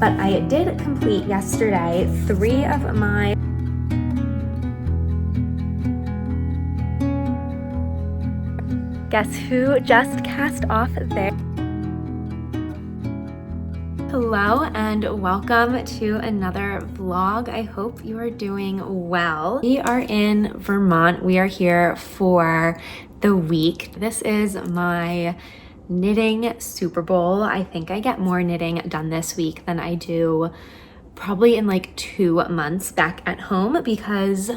but I did complete yesterday 3 of my Guess who just cast off their Hello and welcome to another vlog. I hope you are doing well. We are in Vermont. We are here for the week. This is my knitting Super Bowl. I think I get more knitting done this week than I do probably in like 2 months back at home because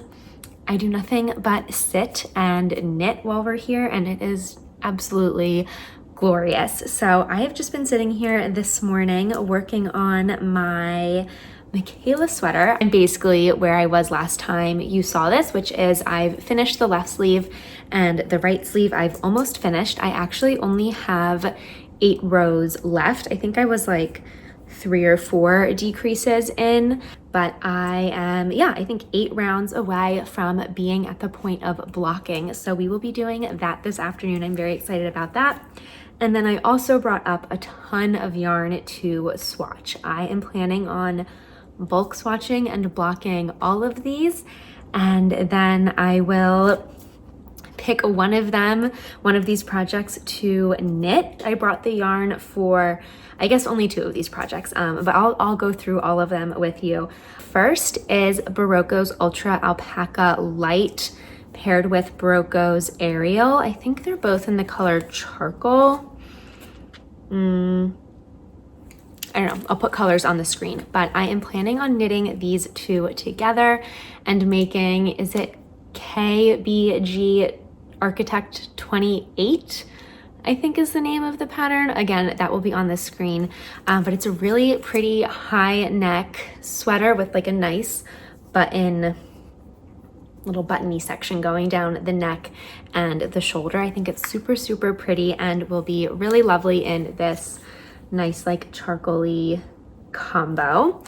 I do nothing but sit and knit while we're here, and it is absolutely glorious. So I have just been sitting here this morning working on my Micaela sweater, and basically where I was last time you saw this, which is I've finished the left sleeve and the right sleeve I've almost finished. I actually only have 8 rows left. I think I was like 3 or 4 decreases in, but I am, I think 8 rounds away from being at the point of blocking. So we will be doing that this afternoon. I'm very excited about that. And then I also brought up a ton of yarn to swatch. I am planning on bulk swatching and blocking all of these, and then I will pick one of these projects to knit. I brought the yarn for, I guess, only 2 of these projects, but I'll go through all of them with you. First is Barocco's Ultra Alpaca Light paired with Barocco's Ariel. I think they're both in the color charcoal. I don't know, I'll put colors on the screen, but I am planning on knitting these 2 together and making, is it KBG Architect 28, I think is the name of the pattern. Again, that will be on the screen, but it's a really pretty high neck sweater with like a nice little buttony section going down the neck and the shoulder. I think it's super, super pretty and will be really lovely in this nice like charcoaly combo.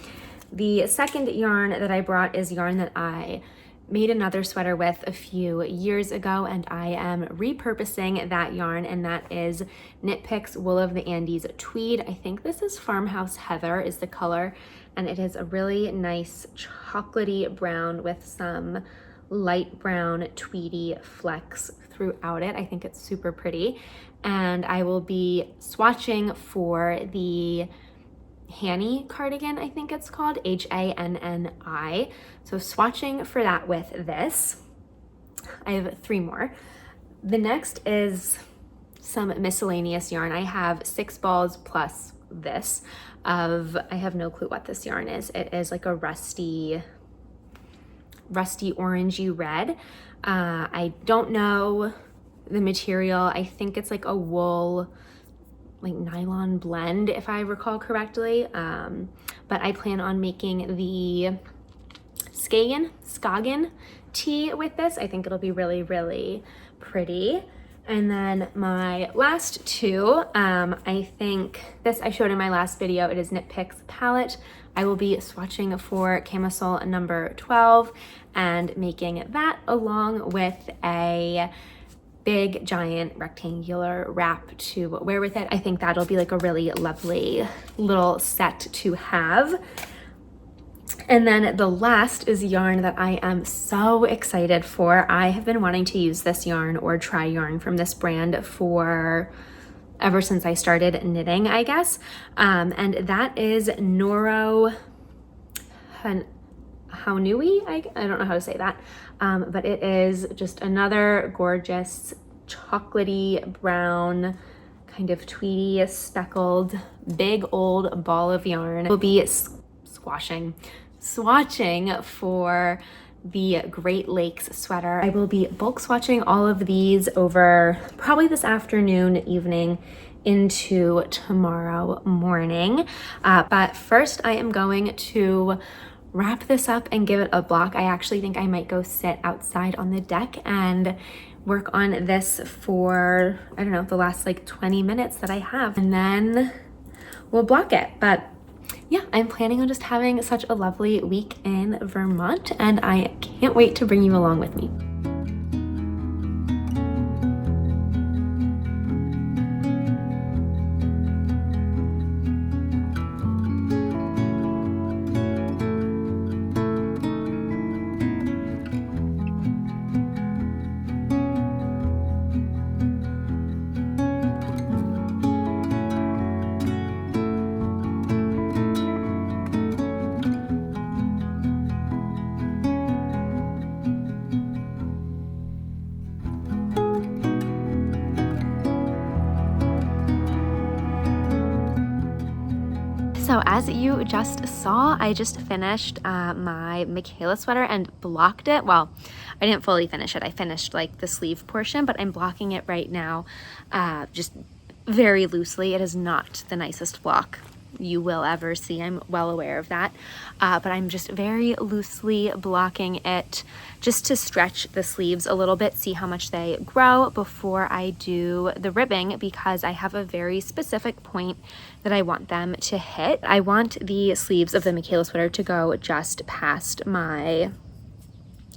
The second yarn that I brought is yarn that I made another sweater with a few years ago, and I am repurposing that yarn, and that is Knit Picks Wool of the Andes Tweed. I think this is Farmhouse Heather is the color, and it is a really nice chocolatey brown with some light brown tweedy flecks throughout it. I think it's super pretty, and I will be swatching for the Hanny cardigan, I think it's called, Hanni. So swatching for that with this. I have 3 more. The next is some miscellaneous yarn. I have 6 balls plus this of, I have no clue what this yarn is. It is like a rusty orangey red. I don't know the material. I think it's like a wool, like nylon blend, if I recall correctly. But I plan on making the Skagen tee with this. I think it'll be really, really pretty. And then my last 2, I think this I showed in my last video. It is Knit Picks Palette. I will be swatching for camisole number 12 and making that along with a big giant rectangular wrap to wear with it. I think that'll be like a really lovely little set to have. And then the last is yarn that I am so excited for. I have been wanting to use this yarn or try yarn from this brand for ever since I started knitting, I guess. And that is Noro Haunui. I don't know how to say that. But it is just another gorgeous chocolatey brown, kind of tweedy, speckled, big old ball of yarn. We'll be swatching for the Great Lakes sweater. I will be bulk swatching all of these over probably this afternoon, evening, into tomorrow morning. But first I am going to wrap this up and give it a block. I actually think I might go sit outside on the deck and work on this for, I don't know, the last like 20 minutes that I have, and then we'll block it. But yeah, I'm planning on just having such a lovely week in Vermont, and I can't wait to bring you along with me. So as you just saw, I just finished my Micaela sweater and blocked it. Well, I didn't fully finish it. I finished like the sleeve portion, but I'm blocking it right now just very loosely. It is not the nicest block you will ever see. I'm well aware of that. But I'm just very loosely blocking it just to stretch the sleeves a little bit, see how much they grow before I do the ribbing, because I have a very specific point that I want them to hit. I want the sleeves of the Micaela sweater to go just past my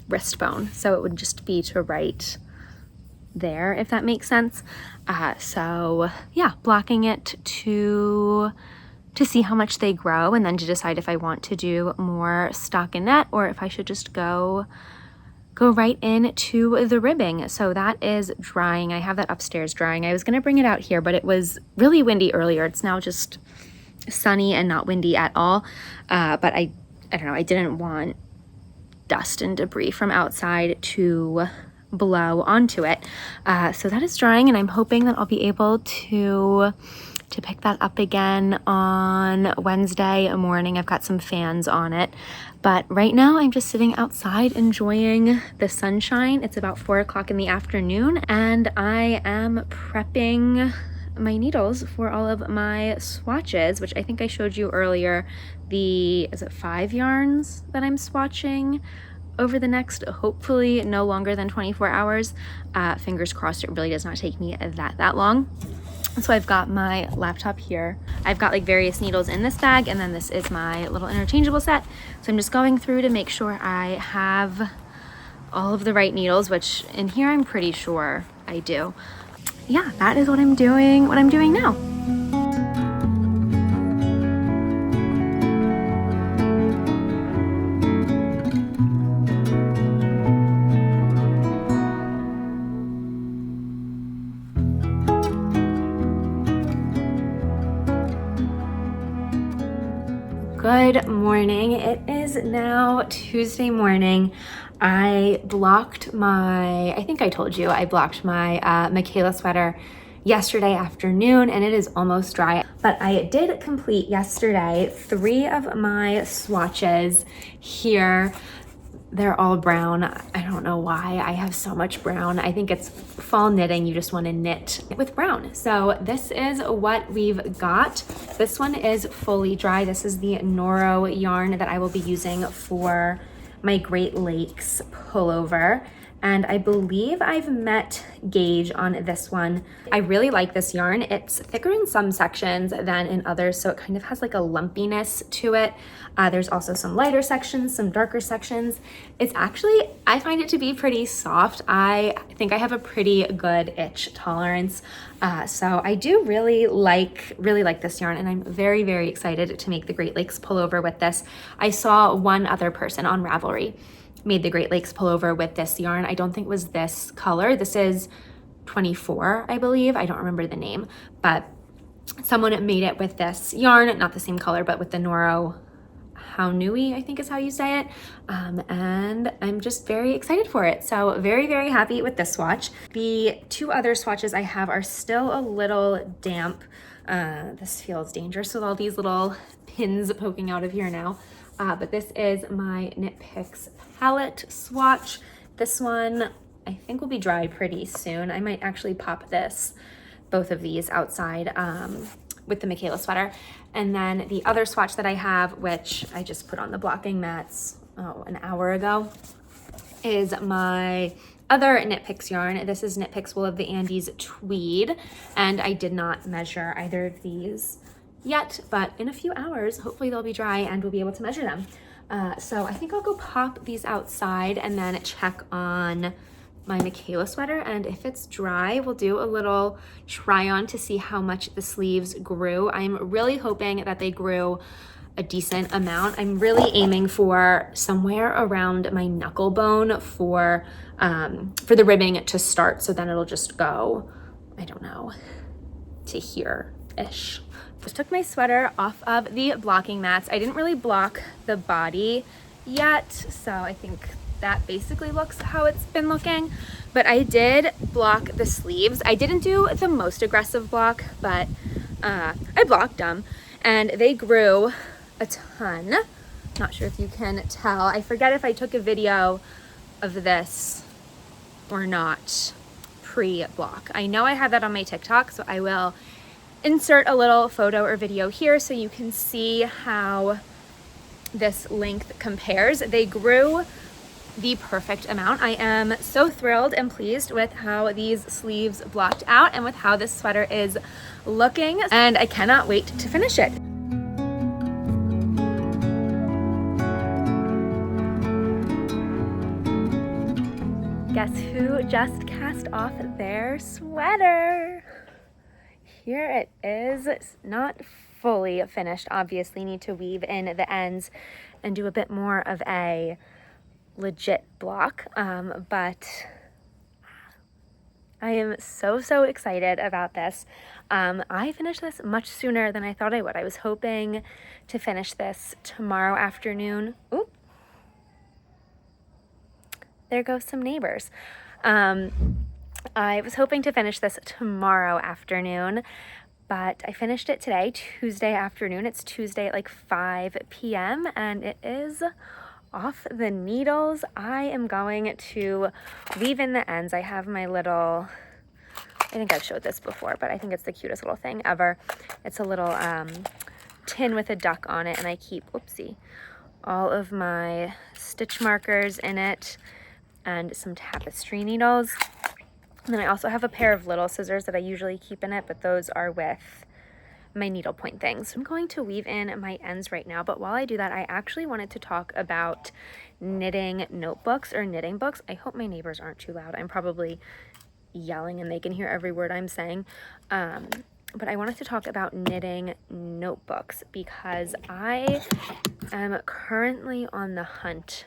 wrist bone. So it would just be to right there, if that makes sense. So yeah, blocking it to see how much they grow, and then to decide if I want to do more stockinette or if I should just go right into the ribbing. So that is drying. I have that upstairs drying. I was going to bring it out here, but it was really windy earlier. It's now just sunny and not windy at all. But I don't know, I didn't want dust and debris from outside to blow onto it. So that is drying, and I'm hoping that I'll be able to pick that up again on Wednesday morning. I've got some fans on it, but right now I'm just sitting outside enjoying the sunshine. It's about 4 o'clock in the afternoon, and I am prepping my needles for all of my swatches, which I think I showed you earlier. Is it 5 yarns that I'm swatching over the next, hopefully no longer than 24 hours. Fingers crossed, it really does not take me that long. So I've got my laptop here. I've got like various needles in this bag, and then this is my little interchangeable set. So I'm just going through to make sure I have all of the right needles, which in here I'm pretty sure I do. Yeah, that is what I'm doing now. Good morning. It is now Tuesday morning. I think I told you, I blocked my Micaela sweater yesterday afternoon, and it is almost dry. But I did complete yesterday 3 of my swatches here. They're all brown. I don't know why I have so much brown. I think it's fall knitting. You just want to knit with brown. So this is what we've got. This one is fully dry. This is the Noro yarn that I will be using for my Great Lakes pullover. And I believe I've met gauge on this one. I really like this yarn. It's thicker in some sections than in others, so it kind of has like a lumpiness to it. There's also some lighter sections, some darker sections. It's actually, I find it to be pretty soft. I think I have a pretty good itch tolerance. So I do really like this yarn, and I'm very, very excited to make the Great Lakes pullover with this. I saw one other person on Ravelry made the Great Lakes pullover with this yarn. I don't think it was this color. This is 24, I believe. I don't remember the name, but someone made it with this yarn, not the same color, but with the Noro Haunui, I think is how you say it. And I'm just very excited for it. So very, very happy with this swatch. The 2 other swatches I have are still a little damp. This feels dangerous with all these little pins poking out of here now. But this is my Knit Picks palette swatch. This one I think will be dry pretty soon. I might actually pop both of these outside with the Micaela sweater. And then the other swatch that I have, which I just put on the blocking mats an hour ago, is my other Knit Picks yarn. This is Knit Picks Wool of the Andes Tweed, and I did not measure either of these yet, but in a few hours, hopefully they'll be dry and we'll be able to measure them. So I think I'll go pop these outside and then check on my Micaela sweater, and if it's dry, we'll do a little try on to see how much the sleeves grew. I'm really hoping that they grew a decent amount. I'm really aiming for somewhere around my knuckle bone for the ribbing to start, so then it'll just go, I don't know, to here-ish. Just took my sweater off of the blocking mats. I didn't really block the body yet, so I think that basically looks how it's been looking, but I did block the sleeves. I didn't do the most aggressive block, but I blocked them. and they grew a ton. Not sure if you can tell. I forget if I took a video of this or not pre-block. I know I have that on my TikTok, so I will insert a little photo or video here so you can see how this length compares. They grew the perfect amount. I am so thrilled and pleased with how these sleeves blocked out and with how this sweater is looking, and I cannot wait to finish it. Guess who just cast off their sweater? Here it is. It's not fully finished, obviously. Need to weave in the ends and do a bit more of a legit block, but I am so excited about this. I finished this much sooner than I thought I would. I was hoping to finish this tomorrow afternoon. Ooh, there goes some neighbors. I was hoping to finish this tomorrow afternoon, but I finished it today, Tuesday afternoon. It's Tuesday at like 5 p.m. and it is off the needles. I am going to weave in the ends. I have my little, I think I've showed this before, but I think it's the cutest little thing ever. It's a little tin with a duck on it, and I keep, oopsie, all of my stitch markers in it and some tapestry needles. And then I also have a pair of little scissors that I usually keep in it, but those are with my needlepoint things. I'm going to weave in my ends right now, but while I do that, I actually wanted to talk about knitting notebooks or knitting books. I hope my neighbors aren't too loud. I'm probably yelling and they can hear every word I'm saying. But I wanted to talk about knitting notebooks because I am currently on the hunt,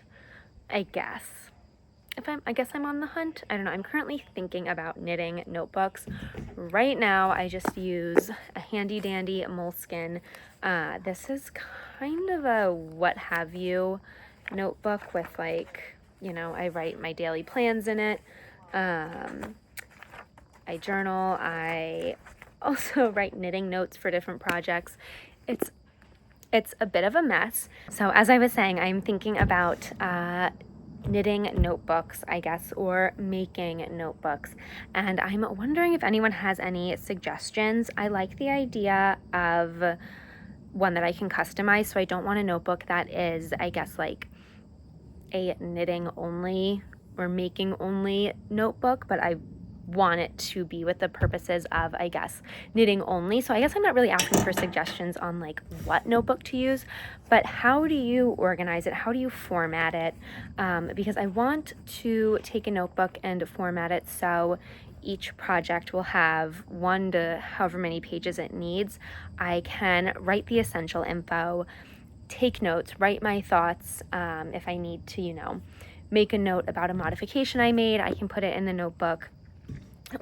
I guess. I guess I'm on the hunt. I don't know. I'm currently thinking about knitting notebooks. Right now, I just use a handy dandy moleskin. This is kind of a what have you notebook with, like, you know, I write my daily plans in it. I journal. I also write knitting notes for different projects. It's a bit of a mess. So as I was saying, I'm thinking about knitting notebooks, I guess, or making notebooks, and I'm wondering if anyone has any suggestions. I like the idea of one that I can customize, so I don't want a notebook that is, I guess, like a knitting only or making only notebook, but I want it to be with the purposes of, I guess, knitting only. So I guess I'm not really asking for suggestions on like what notebook to use, but how do you organize it? How do you format it? Because I want to take a notebook and format it so each project will have 1 to however many pages it needs. I can write the essential info, take notes, write my thoughts. If I need to, you know, make a note about a modification I made, I can put it in the notebook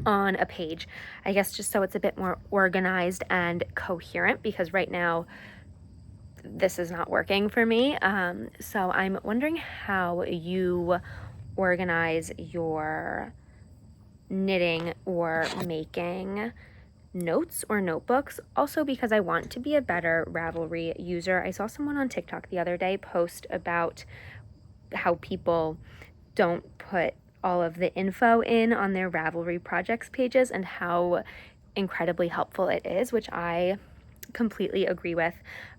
on a page, I guess, just so it's a bit more organized and coherent, because right now this is not working for me. So I'm wondering how you organize your knitting or making notes or notebooks. Also, because I want to be a better Ravelry user. I saw someone on TikTok the other day post about how people don't put all of the info in on their Ravelry projects pages and how incredibly helpful it is, which I completely agree with.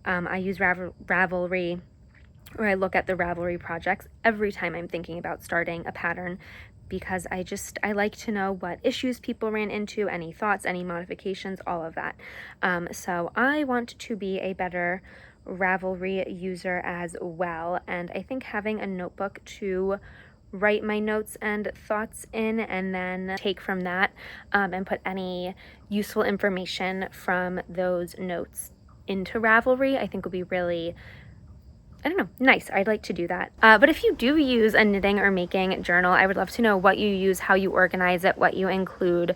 I use Ravelry, or I look at the Ravelry projects every time I'm thinking about starting a pattern, because I like to know what issues people ran into, any thoughts, any modifications, all of that. So I want to be a better Ravelry user as well, and I think having a notebook to write my notes and thoughts in, and then take from that and put any useful information from those notes into Ravelry, I think would be really, I don't know, nice. I'd like to do that. But if you do use a knitting or making journal, I would love to know what you use, how you organize it, what you include,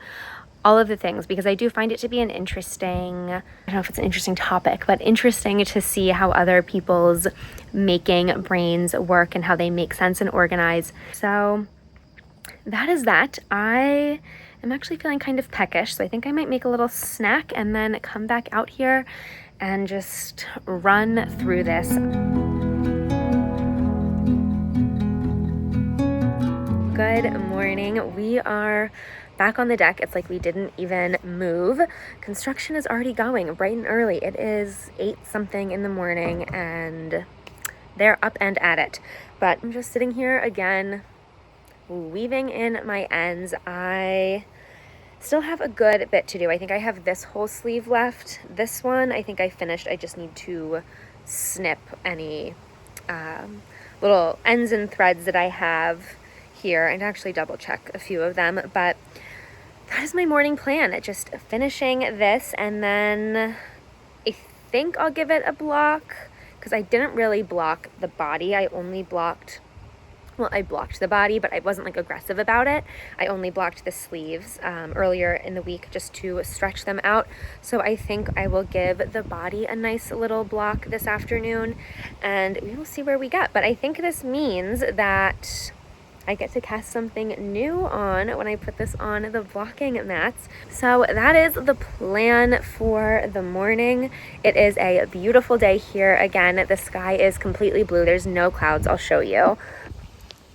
all of the things, because I do find it to be an interesting, I don't know if it's an interesting topic, but interesting to see how other people's making brains work and how they make sense and organize. So that is that. I am actually feeling kind of peckish, so I think I might make a little snack and then come back out here and just run through this. Good morning. We are back on the deck. It's like we didn't even move. Construction is already going bright and early. It is 8 something in the morning and they're up and at it. But I'm just sitting here again, weaving in my ends. I still have a good bit to do. I think I have this whole sleeve left. This one I think I finished. I just need to snip any little ends and threads that I have here and actually double check a few of them. But that is my morning plan. Just finishing this, and then I think I'll give it a block, because I didn't really block the body. I only blocked, well, I blocked the body, but I wasn't like aggressive about it. I only blocked the sleeves earlier in the week just to stretch them out. So I think I will give the body a nice little block this afternoon, and we will see where we get. But I think this means that I get to cast something new on when I put this on the blocking mats. So that is the plan for the morning. It is a beautiful day here. Again, the sky is completely blue. There's no clouds. I'll show you.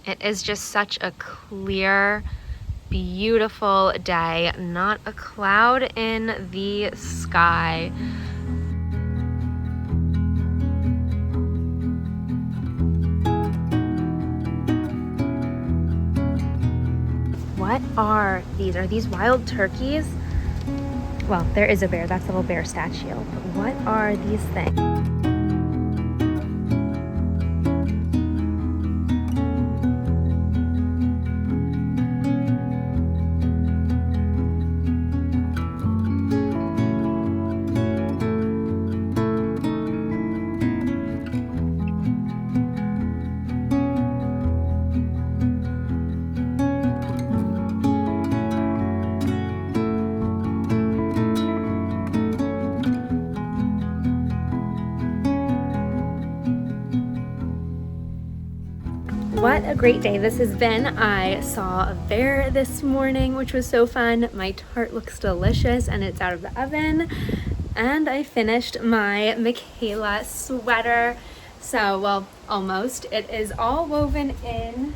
It is just such a clear, beautiful day. Not a cloud in the sky. What are these? Are these wild turkeys? Well, there is a bear. That's a little bear statue. But what are these things? What a great day this has been. I saw a bear this morning, which was so fun. My tart looks delicious and it's out of the oven. And I finished my Micaela sweater. So, well, almost. It is all woven in.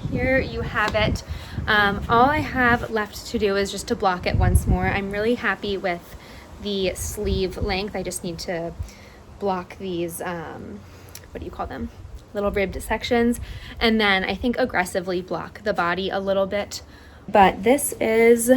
Here you have it. All I have left to do is just to block it once more. I'm really happy with the sleeve length. I just need to block these, what do you call them? Little ribbed sections, and then I think aggressively block the body a little bit. But this is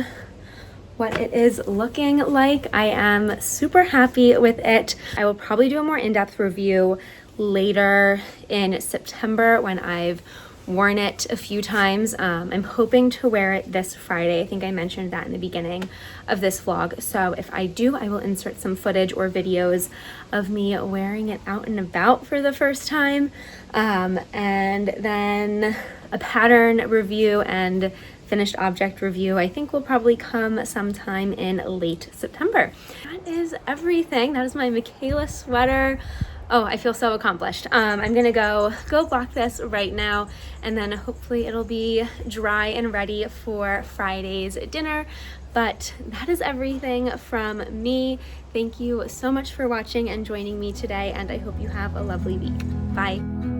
what it is looking like. I am super happy with it. I will probably do a more in-depth review later in September when I've worn it a few times. I'm hoping to wear it this Friday. I think I mentioned that in the beginning of this vlog. So if I do, I will insert some footage or videos of me wearing it out and about for the first time. And then a pattern review and finished object review I think will probably come sometime in late September. That is everything. That is my Micaela sweater. Oh, I feel so accomplished. I'm gonna go block this right now, and then hopefully it'll be dry and ready for Friday's dinner. But that is everything from me. Thank you so much for watching and joining me today, and I hope you have a lovely week. Bye.